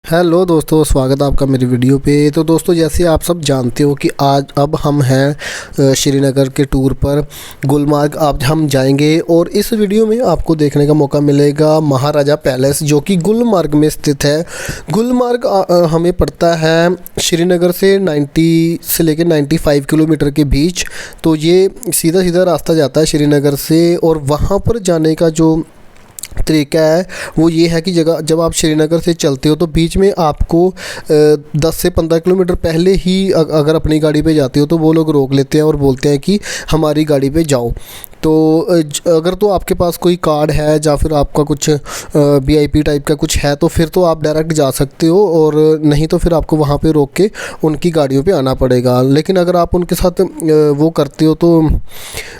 Hello दोस्तों, स्वागत है आपका मेरी वीडियो पे। तो दोस्तों, जैसे आप सब जानते हो कि अब हम हैं श्रीनगर के टूर पर। गुलमार्ग अब हम जाएंगे और इस वीडियो में आपको देखने का मौका मिलेगा महाराजा पैलेस, जो कि गुलमार्ग में स्थित है। गुलमार्ग हमें पड़ता है श्रीनगर से 90 से लेकर 95 किलोमीटर के बीच। तो ये सीधा सीधा रास्ता जाता है श्रीनगर से, और वहाँ पर जाने का जो तरीका है वो ये है कि जब आप श्रीनगर से चलते हो तो बीच में आपको 10 से 15 किलोमीटर पहले ही अगर अपनी गाड़ी पे जाते हो तो वो लोग रोक लेते हैं और बोलते हैं कि हमारी गाड़ी पे जाओ। तो अगर तो आपके पास कोई कार्ड है या फिर आपका कुछ वीआईपी टाइप का कुछ है तो फिर तो आप डायरेक्ट जा सकते हो, और नहीं तो फिर आपको वहाँ पे रोक के उनकी गाड़ियों पे आना पड़ेगा। लेकिन अगर आप उनके साथ वो करते हो तो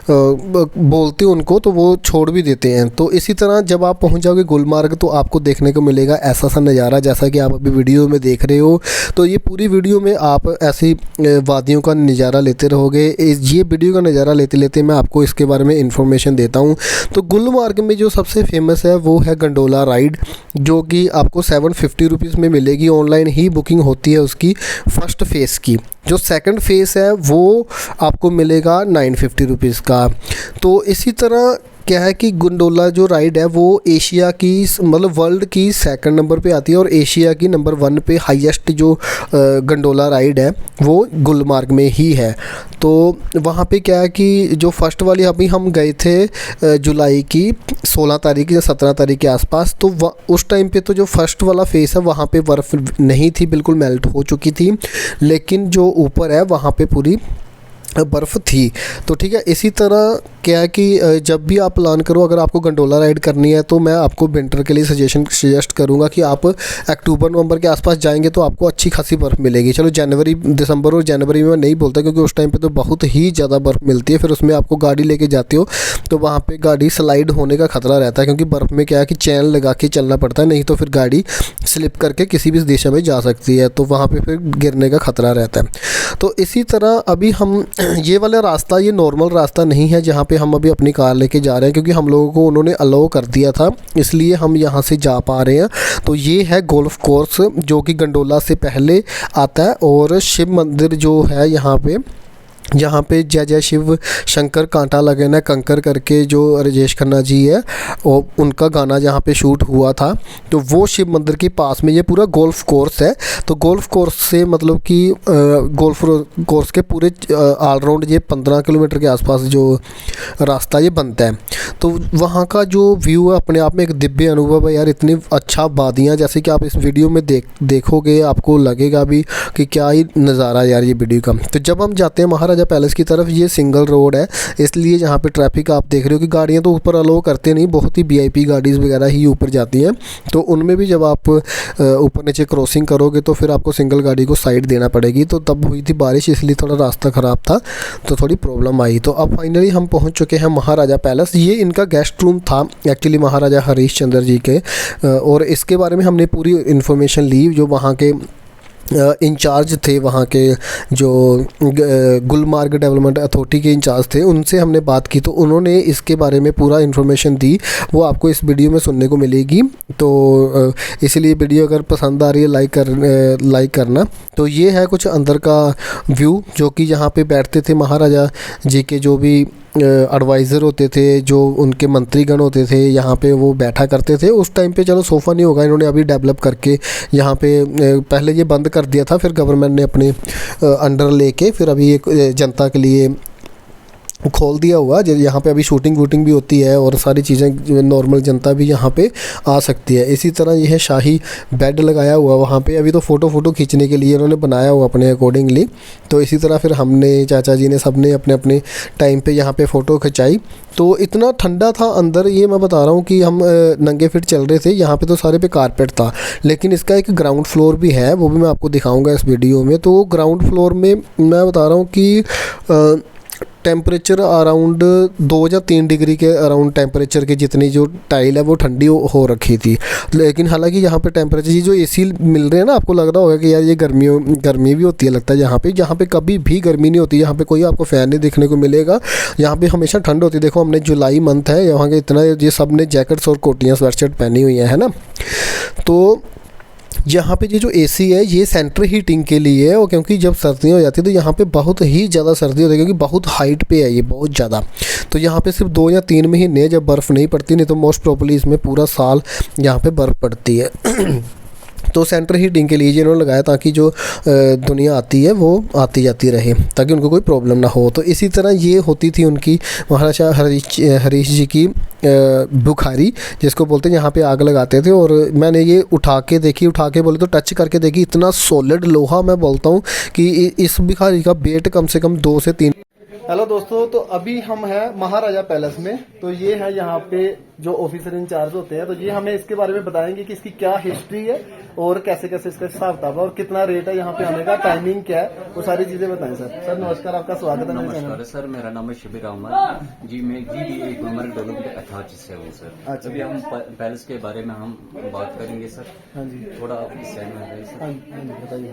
बोलते हो उनको तो वो छोड़ भी देते हैं। तो इसी तरह जब आप पहुँच जाओगे गुलमार्ग तो आपको देखने को मिलेगा ऐसा सा नज़ारा जैसा कि आप अभी वीडियो में देख रहे हो। तो ये पूरी वीडियो में आप ऐसी वादियों का नज़ारा लेते रहोगे। ये वीडियो का नज़ारा लेते लेते मैं आपको इसके बारे में इंफॉर्मेशन देता हूँ। तो गुलमार्ग में जो सबसे फेमस है वो है गंडोला राइड, जो कि आपको 750 रुपीज़ में मिलेगी। ऑनलाइन ही बुकिंग होती है उसकी फर्स्ट फेज़ की। जो सेकंड फेज़ है वो आपको मिलेगा 950 रुपीज़ का। तो इसी तरह क्या है कि गंडोला जो राइड है वो एशिया की मतलब वर्ल्ड की सेकंड नंबर पे आती है, और एशिया की नंबर 1 पे हाईएस्ट जो गंडोला राइड है वो गुलमार्ग में ही है। तो वहाँ पे क्या है कि जो फर्स्ट वाली अभी हम गए थे जुलाई की 16 तारीख या 17 तारीख के आसपास, तो उस टाइम पे तो जो फर्स्ट वाला फेस है वहाँ पे बर्फ़ नहीं थी, बिल्कुल मेल्ट हो चुकी थी। लेकिन जो ऊपर है वहाँ पे पूरी बर्फ़ थी। तो ठीक है, इसी तरह क्या है कि जब भी आप प्लान करो, अगर आपको गंडोला राइड करनी है तो मैं आपको विंटर के लिए सजेस्ट करूंगा कि आप अक्टूबर नवंबर के आसपास जाएंगे तो आपको अच्छी खासी बर्फ़ मिलेगी। चलो दिसंबर और जनवरी में मैं नहीं बोलता, क्योंकि उस टाइम पे तो बहुत ही ज़्यादा बर्फ़ मिलती है। फिर उसमें आपको गाड़ी लेके जाते हो तो वहाँ पे गाड़ी स्लाइड होने का ख़तरा रहता है, क्योंकि बर्फ़ में क्या है कि चैन लगा के चलना पड़ता है, नहीं तो फिर गाड़ी स्लिप करके किसी भी दिशा में जा सकती है। तो वहाँ पर फिर गिरने का ख़तरा रहता है। तो इसी तरह अभी हम ये वाला रास्ता, ये नॉर्मल रास्ता नहीं है जहाँ पे हम अभी अपनी कार लेके जा रहे हैं, क्योंकि हम लोगों को उन्होंने अलाउ कर दिया था, इसलिए हम यहाँ से जा पा रहे हैं। तो ये है गोल्फ कोर्स जो कि गंडोला से पहले आता है, और शिव मंदिर जो है यहाँ पे जय जय शिव शंकर कांटा लगे ना कंकर करके जो राजेश खन्ना जी है और उनका गाना जहाँ पे शूट हुआ था, तो वो शिव मंदिर के पास में ये पूरा गोल्फ कोर्स है। तो गोल्फ कोर्स से मतलब कि गोल्फ कोर्स के पूरे ऑलराउंड ये 15 किलोमीटर के आसपास जो रास्ता ये बनता है। तो वहाँ का जो व्यू है अपने आप में एक दिव्य अनुभव है यार। इतनी अच्छा वादियाँ, जैसे कि आप इस वीडियो में देखोगे आपको लगेगा भी कि क्या ही नज़ारा यार ये वीडियो का। तो जब हम जाते हैं महाराजा पैलेस की तरफ, ये सिंगल रोड है, इसलिए जहाँ पे ट्रैफिक आप देख रहे हो कि गाड़ियाँ तो ऊपर अलाउ करते नहीं, बहुत ही वीआईपी गाड़ीज़ वगैरह ही ऊपर जाती हैं। तो उनमें भी जब आप ऊपर नीचे क्रॉसिंग करोगे तो फिर आपको सिंगल गाड़ी को साइड देना पड़ेगी। तो तब हुई थी बारिश, इसलिए थोड़ा रास्ता ख़राब था, तो थोड़ी प्रॉब्लम आई। तो अब फाइनली हम पहुँच चुके हैं महाराजा पैलेस। ये इनका गेस्ट रूम था एक्चुअली महाराजा हरीश चंद्र जी के, और इसके बारे में हमने पूरी इन्फॉर्मेशन ली। जो वहाँ के इंचार्ज थे, वहाँ के जो गुलमार्ग डेवलपमेंट अथॉरिटी के इंचार्ज थे, उनसे हमने बात की, तो उन्होंने इसके बारे में पूरा इन्फॉर्मेशन दी। वो आपको इस वीडियो में सुनने को मिलेगी। तो इसलिए वीडियो अगर पसंद आ रही है लाइक करना। तो ये है कुछ अंदर का व्यू, जो कि यहाँ पे बैठते थे महाराजा जी के जो भी एडवाइज़र होते थे, जो उनके मंत्रीगण होते थे, यहाँ पे वो बैठा करते थे। उस टाइम पे चलो सोफ़ा नहीं होगा, इन्होंने अभी डेवलप करके यहाँ पे पहले ये बंद कर दिया था, फिर गवर्नमेंट ने अपने अंडर लेके फिर अभी एक जनता के लिए खोल दिया हुआ। यहाँ पे अभी शूटिंग वूटिंग भी होती है और सारी चीज़ें नॉर्मल जनता भी यहाँ पे आ सकती है। इसी तरह यह शाही बेड लगाया हुआ वहाँ पे, अभी तो फ़ोटो खींचने के लिए उन्होंने बनाया हुआ अपने अकॉर्डिंगली। तो इसी तरह फिर हमने चाचा जी ने सबने अपने अपने टाइम पे यहाँ पे फ़ोटो खिंचाई। तो इतना ठंडा था अंदर, ये मैं बता रहा हूँ कि हम नंगे फिट चल रहे थे। यहाँ पे तो सारे पे कारपेट था, लेकिन इसका एक ग्राउंड फ्लोर भी है, वो भी मैं आपको दिखाऊँगा इस वीडियो में। तो ग्राउंड फ्लोर में मैं बता रहा हूँ कि टेम्परेचर अराउंड 2 या 3 डिग्री के अराउंड टेम्परेचर की जितनी जो टाइल है वो ठंडी हो रखी थी। लेकिन हालांकि यहाँ पे टेम्परेचर, ये जो एसी मिल रहे हैं ना, आपको लग रहा होगा कि यार ये गर्मी भी होती है, लगता है यहाँ पे कभी भी गर्मी नहीं होती। यहाँ पे कोई आपको फ़ैन नहीं देखने को मिलेगा, यहाँ पे हमेशा ठंड होती है। देखो हमने जुलाई मंथ है, यहाँ के इतना ये सब ने जैकेट्स और कोटियाँ स्वेटशर्ट पहनी हुई है ना। तो यहाँ पे ये जो एसी है ये सेंट्रल हीटिंग के लिए है, और क्योंकि जब सर्दियाँ हो जाती है तो यहाँ पे बहुत ही ज़्यादा सर्दी होती है, क्योंकि बहुत हाइट पे है ये, बहुत ज़्यादा। तो यहाँ पे सिर्फ 2 या 3 महीने जब बर्फ़ नहीं पड़ती, नहीं तो मोस्ट प्रॉब्ली इसमें पूरा साल यहाँ पे बर्फ़ पड़ती है। तो सेंट्रल हीटिंग के लिए इन्होंने लगाया ताकि जो दुनिया आती है वो आती जाती रहे, ताकि उनको कोई प्रॉब्लम ना हो। तो इसी तरह ये होती थी उनकी महाराजा हरीश जी की बुखारी, जिसको बोलते हैं, यहाँ पे आग लगाते थे। और मैंने ये उठा के देखी, उठा के बोले तो टच करके देखी, इतना सॉलिड लोहा मैं बोलता हूँ कि इस बुखारी का वेट कम से कम 2 से 3। हेलो दोस्तों, तो अभी हम हैं महाराजा पैलेस में। तो ये है यहाँ पे जो ऑफिसर इंचार्ज होते हैं, तो ये हमें इसके बारे में बताएंगे कि इसकी क्या हिस्ट्री है और कैसे कैसे इसका हिसाब किताब है और कितना रेट है यहाँ पे आने का, टाइमिंग क्या है, वो सारी चीजें बताएं सर। सर नमस्कार, आपका स्वागत है। नमस्कार सर, मेरा नाम है शिबिर अहमद जी। मैं GDA गुलमर्ग डेवलपमेंट अथॉरिटी से हूँ सर। अच्छा, अभी हम पैलेस के बारे में हम बात करेंगे सर। हाँ जी, थोड़ा आपकी सहन है सर। हाँ जी, बताइए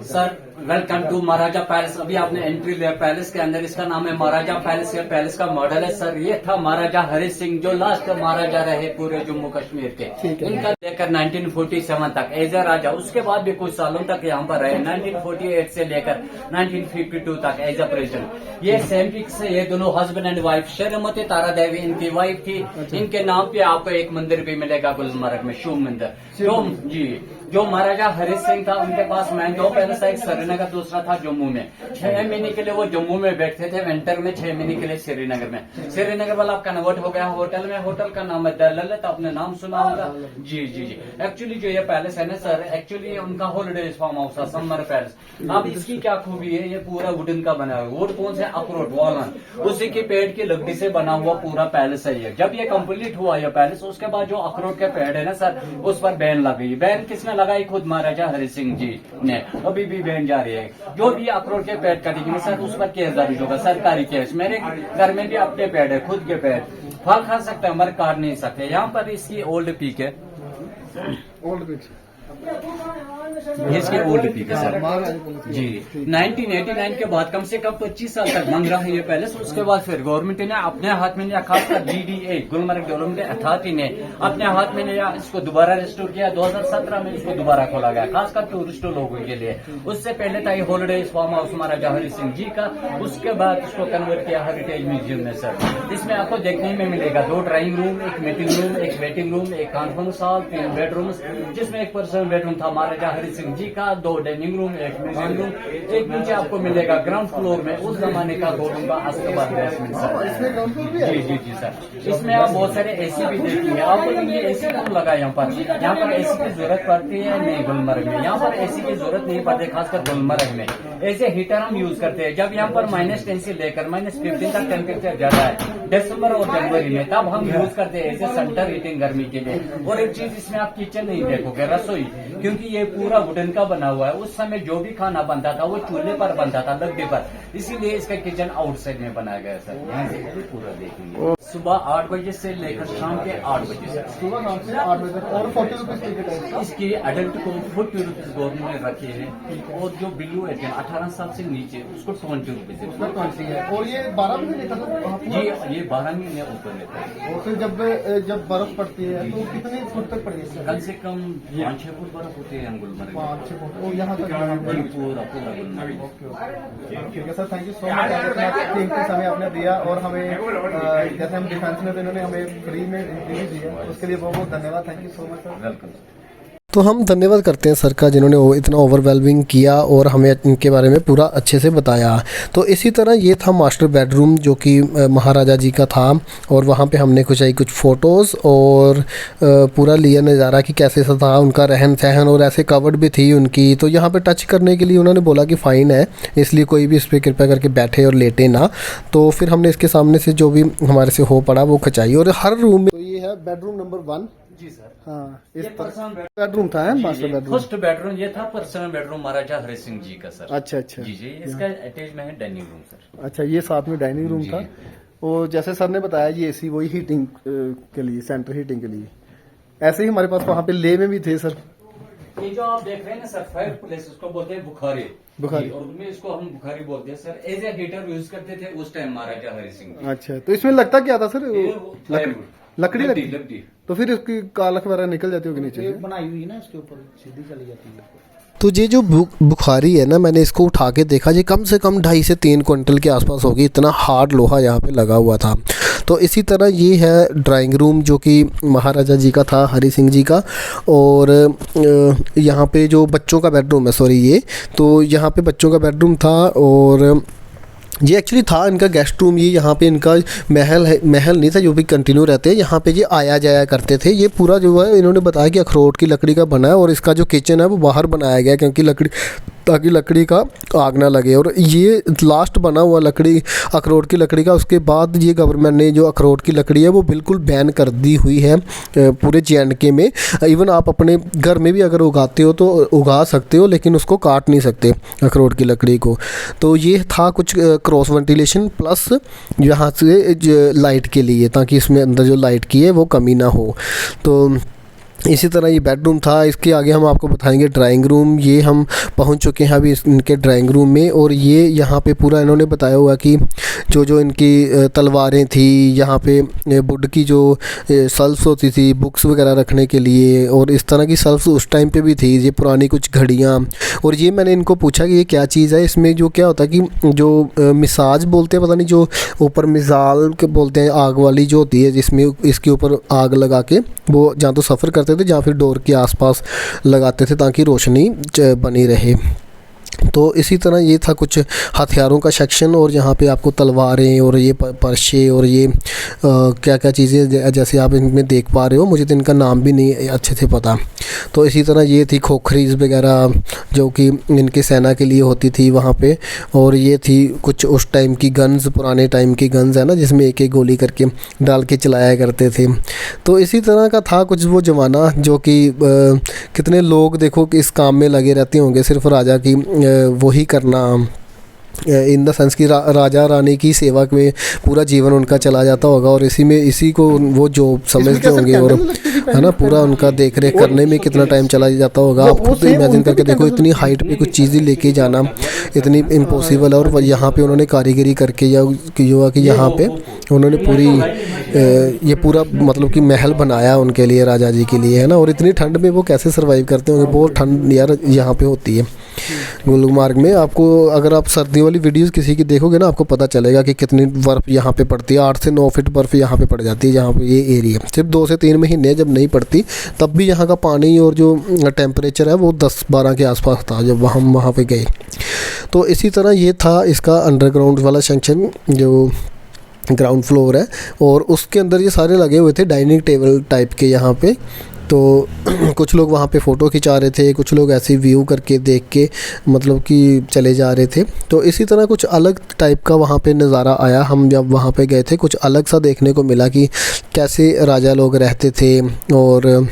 sir. Welcome to Maharaja palace. अभी आपने एंट्री लिया पैलेस के अंदर, इसका नाम है महाराजा पैलेस। ये पैलेस का मॉडल है सर। ये था महाराजा हरि सिंह, जो लास्ट महाराजा रहे पूरे जम्मू कश्मीर के। इनका लेकर 1947 तक एज ए राजा, उसके बाद भी कुछ सालों तक यहाँ पर रहे। 1948 से लेकर 1952 तक एज ए प्रेसिडेंट। ये सेम पिक्स है, ये दोनों हस्बैंड एंड वाइफ। शेरमती तारा देवी इनकी वाइफ थी। इनके नाम पे आपको एक मंदिर भी मिलेगा गुलमर्ग में, शिव मंदिर। जो महाराजा हरि सिंह था, उनके पास मैन 2 पैलेस था, एक श्रीनगर, दूसरा था जम्मू में। 6 महीने के लिए वो जम्मू में बैठते थे, विंटर में 6 महीने के लिए श्रीनगर में। श्रीनगर वाला कन्वर्ट हो गया होटल में। होटल का नाम है द ललित, आपने नाम सुना होगा। जी जी जी। एक्चुअली जो ये पैलेस है ना सर, एक्चुअली उनका हॉलिडे फार्म हाउस था, समर पैलेस। अब इसकी क्या खूबी है, ये पूरा वुडन का बना हुआ। वुड कौन से? अखरोट, वॉलनट, उसी के पेड़ की लकड़ी से बना हुआ पूरा पैलेस है ये। जब ये कंप्लीट हुआ ये पैलेस, उसके बाद जो अखरोट के पेड़ है ना सर, उस पर बैन लग गई। बैन किसने लगाई? खुद महाराजा हरि सिंह जी ने। अभी भी बैन जारी है। जो भी अखरोट के पेड़ कटेंगे सर, उस पर केस दर्ज होगा, सरकारी केस। मेरे घर में भी अपने पेड़ है, खुद के पेड़। फल खा सकते हैं मगर काट नहीं सकते। यहाँ पर इसकी ओल्ड पीक है, ओल्ड पिच, इसकी ओल्ड पीक है सर जी। 1989 के बाद कम से कम 25 साल तक बन रहा है ये पैलेस। उसके बाद फिर गवर्नमेंट ने अपने हाथ में लिया, खासकर GDA गुलमर्ग डेवलपमेंट अथॉरिटी ने अपने हाथ में लिया, इसको दोबारा रिस्टोर किया। 2017 में इसको दोबारा खोला गया, खासकर टूरिस्ट लोगों के लिए। उससे पहले था ये हॉलिडे फार्म हाउस महाराजा हरि सिंह जी का। उसके बाद इसको कन्वर्ट किया हेरिटेज म्यूजियम में सर। इसमें आपको देखने में मिलेगा 2 ड्राइंग रूम, एक मीटिंग रूम, एक वेटिंग रूम, एक कॉन्फ्रेंस हॉल, 3 बेडरूम, जिसमें एक पर्सनल बेडरूम था महाराजा हरि सिंह जी का, 2 डाइनिंग रूम, एक म्यूजियम रूम। एक नीचे आपको मिलेगा ग्राउंड फ्लोर में उस जमाने का गोल्डन का अस्तबल बेसमेंट सर। जी जी जी सर। इसमें आप बहुत सारे एसी भी देखेंगे। आपको ये एसी क्यों लगा यहाँ पर? यहाँ पर एसी की जरूरत पड़ती है नहीं गुलमर्ग में। यहाँ पर एसी की जरूरत नहीं पड़ती, खासकर गुलमर्ग में। ऐसे हीटर हम यूज करते हैं जब यहाँ पर -10 से लेकर -15 तक टेम्परेचर ज्यादा है, दिसंबर और जनवरी में, तब हम यूज करते हैं ऐसे सेंटर हीटिंग गर्मी के लिए। और एक चीज इसमें आप किचन नहीं देखोगे, रसोई, क्योंकि ये पूरा वुडन का बना हुआ है। उस समय जो भी खाना बनता था वो चूल्हे पर बनता था, लकड़ी पर, इसीलिए इसका किचन आउटसाइड में बनाया गया सर। यहाँ से पूरा देखेंगे। सुबह 8 बजे से लेकर शाम के 8 बजे से। सुबह शाम से 8 बजे तक। और 40 रुपीज टिकट है इसकी एडल्ट को 40 रुपीज गवर्नमेंट ने रखे हैं, और जो बिलो एज 18 साल से नीचे उसको 20 रुपीज है। और ये 12 महीने लेता था ये 12 महीने ऊपर लेता है। और फिर जब बर्फ पड़ती है तो कितने फुट तक पड़ेगी? कम से कम 5-6 फुट बर्फ होते हैं गुलमर्ग में। 5-6 फुट। और यहाँ तक पूरा गुलमर्ग। ठीक है sir, thank you so much. कीमती समय आपने दिया, और हमें जैसे हम डिफेंस में, तो इन्होंने हमें फ्री में इंटरव्यू दिया, उसके लिए बहुत बहुत धन्यवाद। Thank you so much sir. Welcome. तो हम धन्यवाद करते हैं सर का, जिन्होंने इतना ओवरवेलमिंग किया और हमें इनके बारे में पूरा अच्छे से बताया। तो इसी तरह ये था मास्टर बेडरूम, जो कि महाराजा जी का था, और वहाँ पे हमने कुछ फ़ोटोज़ और पूरा लिया नज़ारा कि कैसे सा था उनका रहन सहन, और ऐसे कवर्ड भी थी उनकी। तो यहाँ पे टच करने के लिए उन्होंने बोला कि फ़ाइन है, इसलिए कोई भी इस पर कृपया करके बैठे और लेटे ना। तो फिर हमने इसके सामने से जो भी हमारे से हो पड़ा वो खिंचाई। और हर रूम में, तो ये है बेडरूम नंबर 1 जी सर। हाँ, इस बेडरूम था मास्टर बेडरूम। फर्स्ट बेडरूम ये था, पर्सनल बेडरूम महाराजा हरि सिंह जी का सर। अच्छा अच्छा जी जी। इसका अटैच में है डाइनिंग रूम सर। अच्छा, ये साथ में डाइनिंग रूम था। और जैसे सर ने बताया, ये एसी वही हीटिंग के लिए, सेंटर हीटिंग के लिए। ऐसे ही हमारे पास वहाँ पे ले में भी थे सर। ये जो आप देख रहे हैं ना सर, फायर प्लेस, उसको बोलते हैं बुखारी। बुखारी, और में इसको हम बुखारी बोलते हैं sir. As a heater use करते थे उस टाइम महाराजा हरि सिंह। अच्छा, तो इसमें लगता क्या था सर? लकड़ी लगी? लकड़ी। तो फिर इसकी कालख वगैरह निकल जाती होगी नीचे से? बनाई हुई ना इसके ऊपर, सीधी चली जाती है ऊपर। तो ये जो बुखारी है ना, मैंने इसको उठा के देखा, ये कम से कम 2.5 से 3 क्विंटल के आसपास होगी, इतना हार्ड लोहा यहाँ पे लगा हुआ था। तो इसी तरह ये है ड्राइंग रूम जो कि महाराजा जी का था, हरि सिंह जी का। और यहाँ पे जो बच्चों का बेडरूम है, सॉरी ये, तो यहाँ पे बच्चों का बेडरूम था। और ये एक्चुअली था इनका गेस्ट रूम। ये यहाँ पे इनका महल है, महल नहीं था, जो भी कंटिन्यू रहते हैं यहाँ पे, ये आया जाया करते थे। ये पूरा जो है इन्होंने बताया कि अखरोट की लकड़ी का बना है, और इसका जो किचन है वो बाहर बनाया गया क्योंकि लकड़ी, ताकि लकड़ी का आग ना लगे। और ये लास्ट बना हुआ लकड़ी, अखरोट की लकड़ी का। उसके बाद ये गवर्नमेंट ने जो अखरोट की लकड़ी है वो बिल्कुल बैन कर दी हुई है पूरे JNK में। इवन आप अपने घर में भी अगर उगाते हो तो उगा सकते हो, लेकिन उसको काट नहीं सकते अखरोट की लकड़ी को। तो ये था कुछ क्रॉस वेंटिलेशन प्लस यहाँ से लाइट के लिए, ताकि इसमें अंदर जो लाइट की है वो कमी ना हो। तो इसी तरह ये बेडरूम था। इसके आगे हम आपको बताएंगे ड्राइंग रूम। ये हम पहुंच चुके हैं अभी इनके ड्राइंग रूम में। और ये यहाँ पे पूरा इन्होंने बताया हुआ कि जो जो इनकी तलवारें थी, यहाँ पे वुड की जो शेल्फ्स होती थी बुक्स वगैरह रखने के लिए, और इस तरह की शेल्फ्स उस टाइम पे भी थी। ये पुरानी कुछ घड़ियाँ। और ये मैंने इनको पूछा कि ये क्या चीज़ है, इसमें जो क्या होता है कि जो मिसाज बोलते हैं, पता नहीं, जो ऊपर मिसाल के बोलते हैं, आग वाली जो होती है, जिसमें इसके ऊपर आग लगा के वो जहाँ तो सफ़र करते थे, जहाँ फिर डोर के आसपास लगाते थे ताकि रोशनी बनी रहे। तो इसी तरह ये था कुछ हथियारों का सेक्शन। और यहाँ पे आपको तलवारें और ये परशे और ये क्या क्या चीज़ें जैसे आप इनमें देख पा रहे हो, मुझे तो इनका नाम भी नहीं अच्छे से पता। तो इसी तरह ये थी खोखरीज वगैरह जो कि इनके सेना के लिए होती थी वहाँ पे। और ये थी कुछ उस टाइम की गन्स, पुराने टाइम की गन्स है ना, जिसमें एक एक गोली करके डाल के चलाया करते थे। तो इसी तरह का था कुछ वो ज़माना, जो कि कितने लोग देखो कि इस काम में लगे रहते होंगे, सिर्फ राजा की वही करना, इन द सेंस की राजा रानी की सेवा में पूरा जीवन उनका चला जाता होगा। और इसी को वो जॉब समझते होंगे, और है ना, पूरा उनका देख रेख करने में कितना टाइम चला जाता होगा। आप खुद इमेजिन करके देखो, इतनी हाइट पे कुछ चीज़ें लेके जाना इतनी इम्पॉसिबल है। और यहाँ पे उन्होंने कारीगरी करके या जो कि यहाँ पे उन्होंने पूरी ये पूरा मतलब कि महल बनाया उनके लिए, राजा जी के लिए, है ना। और इतनी ठंड में वो कैसे सर्वाइव करते होंगे, बहुत ठंड यार यहाँ पे होती है गुलमर्ग में। आपको अगर आप सर्दियों वाली वीडियोस किसी की देखोगे ना, आपको पता चलेगा कि कितनी बर्फ़ यहाँ पे पड़ती है। 8 से 9 फीट बर्फ़ यहाँ पे पड़ जाती है, जहाँ पे ये एरिया। सिर्फ 2 से 3 महीने जब नहीं पड़ती, तब भी यहाँ का पानी और जो टेम्परेचर है वो 10-12 के आसपास था जब हम वहाँ पे गए। तो इसी तरह ये था इसका अंडरग्राउंड वाला सेक्शन, जो ग्राउंड फ्लोर है। और उसके अंदर ये सारे लगे हुए थे डाइनिंग टेबल टाइप के यहाँ पे। तो कुछ लोग वहाँ पे फ़ोटो खिंचा रहे थे, कुछ लोग ऐसे व्यू करके देख के मतलब कि चले जा रहे थे। तो इसी तरह कुछ अलग टाइप का वहाँ पे नज़ारा आया। हम जब वहाँ पे गए थे, कुछ अलग सा देखने को मिला कि कैसे राजा लोग रहते थे। और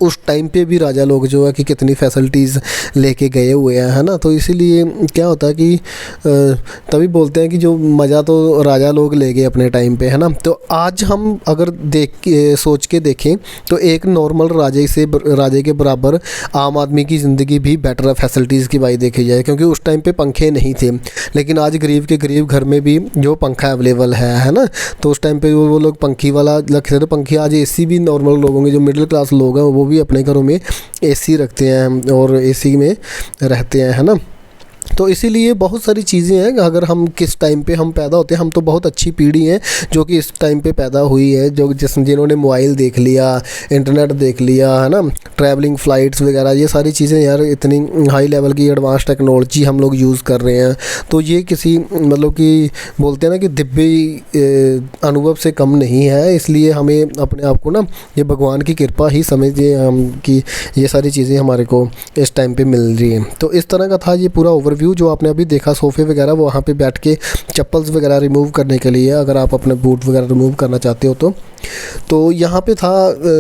उस टाइम पे भी राजा लोग जो है कि कितनी फैसिलिटीज़ लेके गए हुए हैं, है ना। तो इसीलिए क्या होता है कि तभी बोलते हैं कि जो मज़ा तो राजा लोग ले गए अपने टाइम पे, है ना। तो आज हम अगर सोच के देखें तो एक नॉर्मल राजे के बराबर आम आदमी की ज़िंदगी भी बेटर है फैसिलिटीज़ की बात देखी जाए, क्योंकि उस टाइम पे पंखे नहीं थे। लेकिन आज गरीब के गरीब घर में भी जो पंखा अवेलेबल है ना। तो उस टाइम पर वो लोग पंखी वाला लगते थे पंखी। आज AC भी नॉर्मल लोगों के, जो मिडिल क्लास लोग हैं, वो भी अपने घरों में AC रखते हैं और AC में रहते हैं, है ना। तो इसीलिए बहुत सारी चीज़ें हैं। अगर हम किस टाइम पे हम पैदा होते हैं, हम तो बहुत अच्छी पीढ़ी है जो कि इस टाइम पे पैदा हुई है, जो जिन्होंने मोबाइल देख लिया, इंटरनेट देख लिया, है ना, ट्रैवलिंग फ़्लाइट्स वगैरह, ये सारी चीज़ें यार इतनी हाई लेवल की एडवांस टेक्नोलॉजी हम लोग यूज़ कर रहे हैं। तो ये किसी मतलब कि बोलते हैं ना कि दिव्य अनुभव से कम नहीं है। इसलिए हमें अपने आप को ना ये भगवान की कृपा ही समझिए हम कि ये सारी चीज़ें हमारे को इस टाइम पे मिल रही हैं। तो इस तरह का था ये पूरा ओवरव्यू जो आपने अभी देखा। सोफ़े वगैरह वहाँ पे बैठ के चप्पल्स वगैरह रिमूव करने के लिए, अगर आप अपने बूट वगैरह रिमूव करना चाहते हो तो यहाँ पे था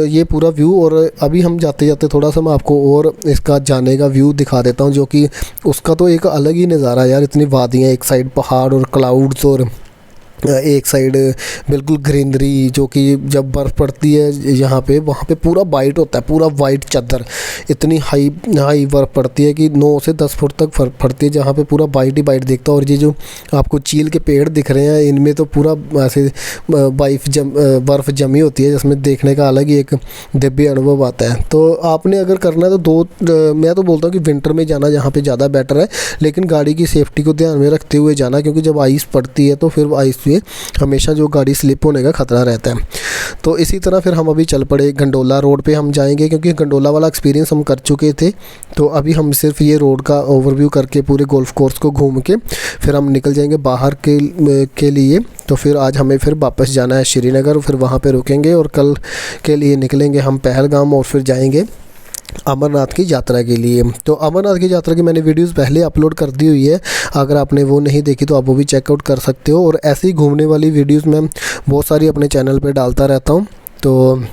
ये पूरा व्यू। और अभी हम जाते जाते थोड़ा सा मैं आपको और इसका जाने का व्यू दिखा देता हूँ, जो कि उसका तो एक अलग ही नज़ारा यार। इतनी वादियाँ, एक साइड पहाड़ और क्लाउड्स, और एक साइड बिल्कुल ग्रीनरी, जो कि जब बर्फ़ पड़ती है यहाँ पे, वहाँ पे पूरा वाइट होता है, पूरा वाइट चादर। इतनी हाई हाई बर्फ़ पड़ती है कि 9 से 10 फुट तक पड़ती है, जहाँ पे पूरा वाइट ही वाइट दिखता है। और ये जो आपको चील के पेड़ दिख रहे हैं, इनमें तो पूरा ऐसे बर्फ़ जमी होती है, जिसमें देखने का अलग ही एक दिव्य अनुभव आता है। तो आपने अगर करना है तो मैं तो बोलता हूँ कि विंटर में जाना यहाँ पे ज़्यादा बेटर है, लेकिन गाड़ी की सेफ्टी को ध्यान में रखते हुए जाना, क्योंकि जब आइस पड़ती है तो फिर आइस पे हमेशा जो गाड़ी स्लिप होने का ख़तरा रहता है। तो इसी तरह फिर हम अभी चल पड़े, गंडोला रोड पे हम जाएंगे, क्योंकि गंडोला वाला एक्सपीरियंस हम कर चुके थे। तो अभी हम सिर्फ ये रोड का ओवरव्यू करके पूरे गोल्फ कोर्स को घूम के फिर हम निकल जाएंगे बाहर के लिए। तो फिर आज हमें फिर वापस जाना है श्रीनगर, फिर वहाँ पे रुकेंगे और कल के लिए निकलेंगे हम पहलगाम और फिर जाएंगे अमरनाथ की यात्रा के लिए। तो अमरनाथ की यात्रा की मैंने वीडियोस पहले अपलोड कर दी हुई है, अगर आपने वो नहीं देखी तो आप वो भी चेकआउट कर सकते हो। और ऐसी ही घूमने वाली वीडियोस मैं बहुत सारी अपने चैनल पे डालता रहता हूँ। तो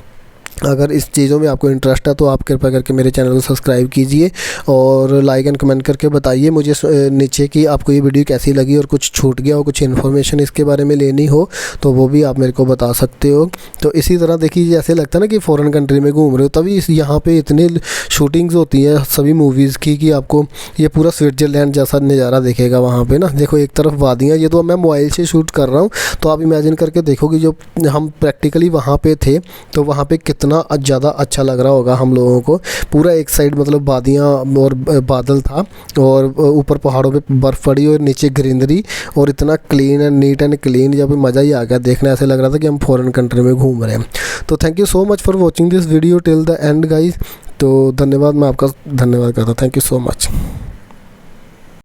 अगर इस चीज़ों में आपको इंटरेस्ट है तो आप कृपया करके मेरे चैनल को सब्सक्राइब कीजिए और लाइक एंड कमेंट करके बताइए मुझे नीचे कि आपको ये वीडियो कैसी लगी, और कुछ छूट गया हो, कुछ इन्फॉर्मेशन इसके बारे में लेनी हो तो वो भी आप मेरे को बता सकते हो। तो इसी तरह देखिए, जैसे लगता है ना कि फ़ॉरेन कंट्री में घूम रहे हो, तभी यहाँ पे इतनी शूटिंग्स होती हैं सभी मूवीज़ की कि आपको ये पूरा स्विट्ज़रलैंड जैसा नज़ारा दिखेगा वहाँ पर ना। देखो एक तरफ वादियाँ, ये तो मैं मोबाइल से शूट कर रहा हूँ, तो आप इमेजिन करके देखो कि जो हम प्रैक्टिकली वहाँ पर थे तो वहाँ पर कितना ज़्यादा अच्छा लग रहा होगा हम लोगों को। पूरा एक साइड मतलब वादियाँ और बादल था, और ऊपर पहाड़ों पे बर्फ़ पड़ी और नीचे ग्रीनरी, और इतना clean and neat and clean, जब मज़ा ही आ गया देखने। ऐसे लग रहा था कि हम फॉरेन कंट्री में घूम रहे हैं। तो thank you so much for watching this video till the end guys. तो धन्यवाद, मैं आपका धन्यवाद करता हूँ। Thank you so much.